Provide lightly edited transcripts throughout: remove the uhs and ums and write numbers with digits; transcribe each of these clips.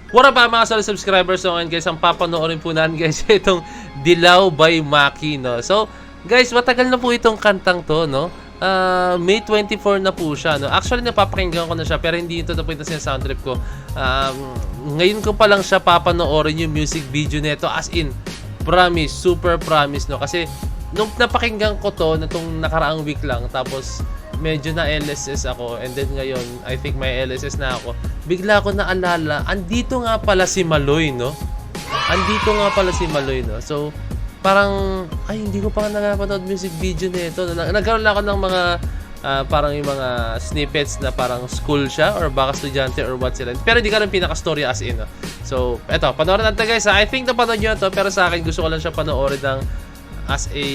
What up mga solid subscribers? So ngayon guys, ang papanoorin po natin guys itong Dilaw by Maki, no? So guys, matagal na po itong kantang to, no? May 24 na po siya, no? Actually napapakinggan ko na siya pero hindi ito na po ito sa sound trip ko. Ngayon ko pa lang siya papanoorin yung music video nito, as in promise, super promise, no? Kasi nung napakinggan ko to natong nakaraang week lang, tapos medyo na LSS ako, and then ngayon I think may LSS na ako, bigla ko naalala, andito nga pala si Maloy, no? Andito nga pala si Maloy, no? So parang ay, hindi ko pa nakapanood music video nito. Nagkaroon lang ako ng mga parang yung mga snippets na parang school siya or baka estudyante or what sila, pero hindi ka rin pinaka-story as in, no? So eto, panoorin natin guys, ha? I think napanood nyo to, pero sa akin gusto ko lang siya panoorin ng as a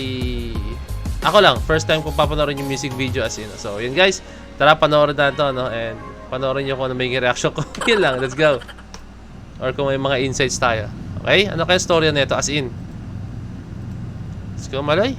ako lang, first time kong papanoorin yung music video as in. So, yun guys, tara panoorin na ito, no? And panoorin nyo kung ano may reaction ko. Yun lang, let's go. Or kung may mga insights tayo. Okay? Ano kaya story na ito as in? Let's go, Maloy.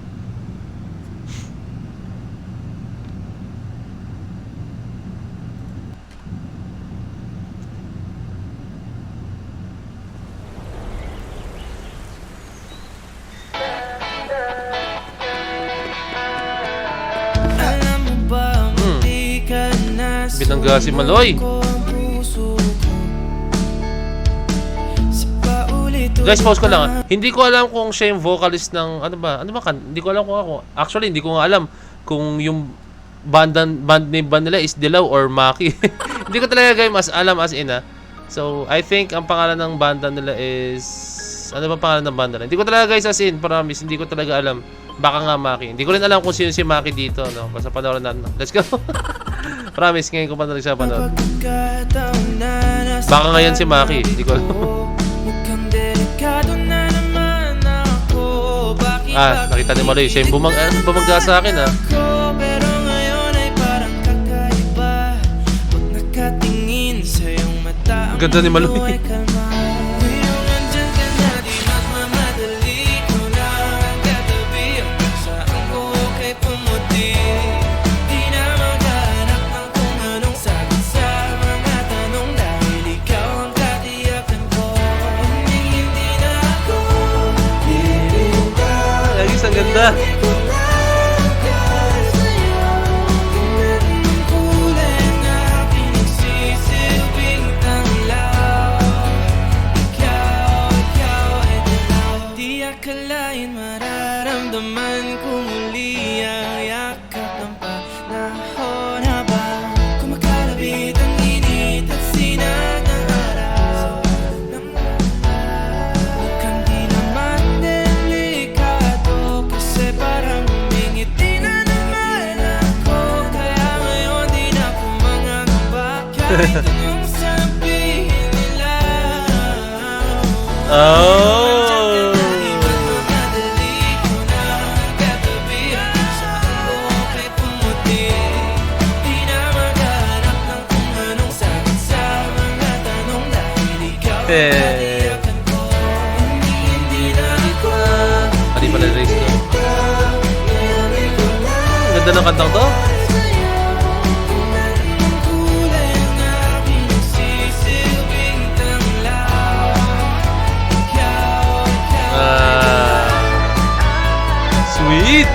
Binangga si Maloy. Guys, pause ko lang. Hindi ko alam kung siya yung vocalist ng ano ba hindi ko alam kung ako. Actually, hindi ko nga alam kung yung band name ba nila is Dilaw or Maki. Hindi ko talaga guys alam as in. So, I think ang pangalan ng banda nila is ano ba pangalan ng banda nila? Hindi ko talaga guys as in, promise, hindi ko talaga alam. Baka nga Maki. Hindi ko rin alam kung sino si Maki dito, no? Basta panoorin natin. Let's go. Promise, ngayon ko pa talaga siya panood. Baka ngayon si Maki, hindi ko alam. Nakita ni Maloy, siya yung bumangga sa akin, ha. Ang ganda ni Maloy. Ang ganda. Di akalain mararamdaman ko muli ang yakap ng panahon habang kumakalabit ang init at sinag ng araw. Mukhang di naman delikado kasi parang humingiti na naman ako. Kaya ngayon di na ako mangangamba kahit anong sabihin nila. Oh! Hindi pala race to. Ganda ng kantang to. Sweet.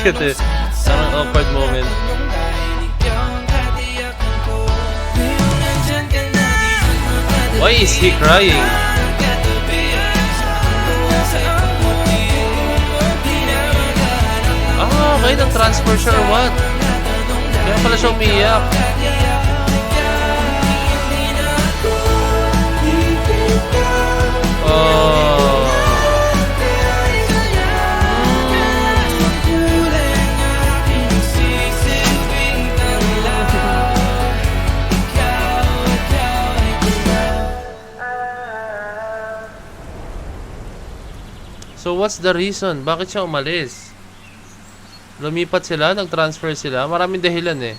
Kasi parang awkward moment. Why is he crying? Okay, nag-transfer siya or what? Kaya pala siya umiyak. So what's the reason? Bakit siya umalis? Lumipat sila, nag-transfer sila. Maraming dahilan eh.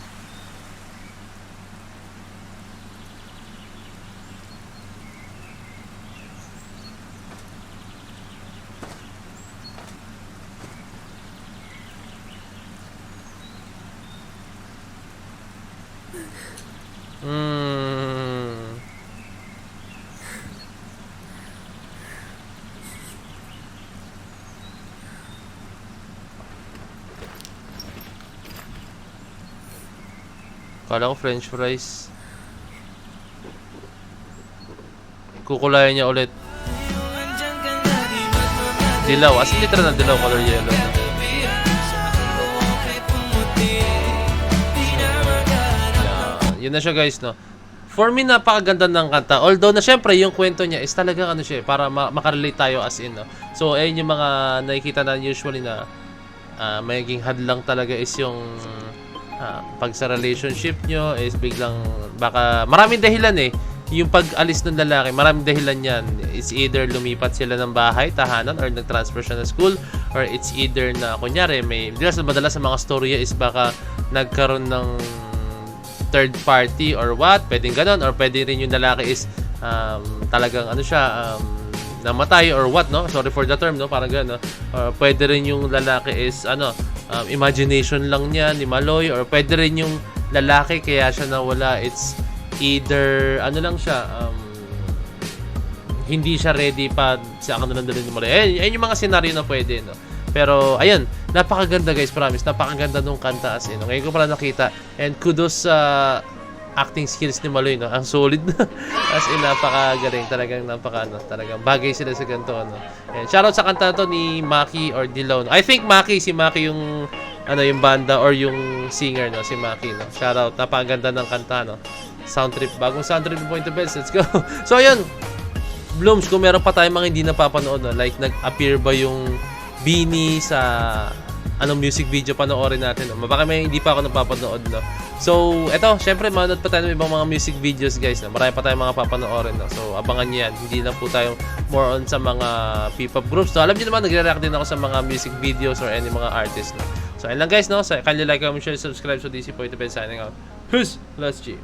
Hmm. Kala ko french fries. Kukulayan niya ulit. Andyan ka na, di ba't mamadali? Dilaw. As in literal na dilaw, color yellow. Kahit pumuti, di na maghanap. Yun na siya guys, no? For me, napakaganda ng kanta. Although na syempre, yung kwento niya is talagang ano siya, para makarelate tayo as in, no? So, ayun yung mga nakikita na usually na magiging hadlang talaga is yung pag sa relationship nyo is biglang baka maraming dahilan eh. Yung pag-alis ng lalaki, maraming dahilan yan. It's either lumipat sila ng bahay, tahanan, or nag-transfer siya ng school, or it's either na, kunyari, madalas sa mga storya is baka nagkaroon ng third party or what, pwedeng ganon, or pwede rin yung lalaki is talagang ano siya, namatay or what, no? Sorry for the term, no? Parang gano'n, no? Or pwede rin yung lalaki is imagination lang niya ni Maloy, or pwede rin yung lalaki kaya siya nawala, it's either ano lang siya, hindi siya ready pa sa kanila dalhin ni Maloy. Ayun yung mga senaryo na pwede, no? Pero ayun, napakaganda guys, promise, napakaganda nung kanta as in. Ngayon ko pala nakita, and kudos sa acting skills ni Maloy, no? Ang solid na. As in, napakagaling. Talagang talagang bagay sila sa ganito, no? And shoutout sa kanta to ni Maki or Dilaw, no? I think si Maki yung yung banda or yung singer, no? Si Maki, no? Shoutout, napakaganda ng kanta, no? Sound trip, bagong sound trip ng Point of Bells. Let's go. So ayun, Blooms, kung meron pa tayong mga hindi napapanood, no? Like nag-appear ba yung Beanie sa anong music video panoorin natin, no? Baka may hindi pa ako napapanood, no? So, eto, syempre, manood pa tayo ng ibang mga music videos, guys, no? Marami pa tayong mga papanoorin, no? So, abangan nyo yan. Hindi lang po tayo more on sa mga P-pop groups. So, alam nyo naman, nagre-react din ako sa mga music videos or any mga artists, no? So, ayun lang, guys, no? So, kindly like, comment, share, subscribe. So, DC Point of Bell signing out. Peace! Let's G.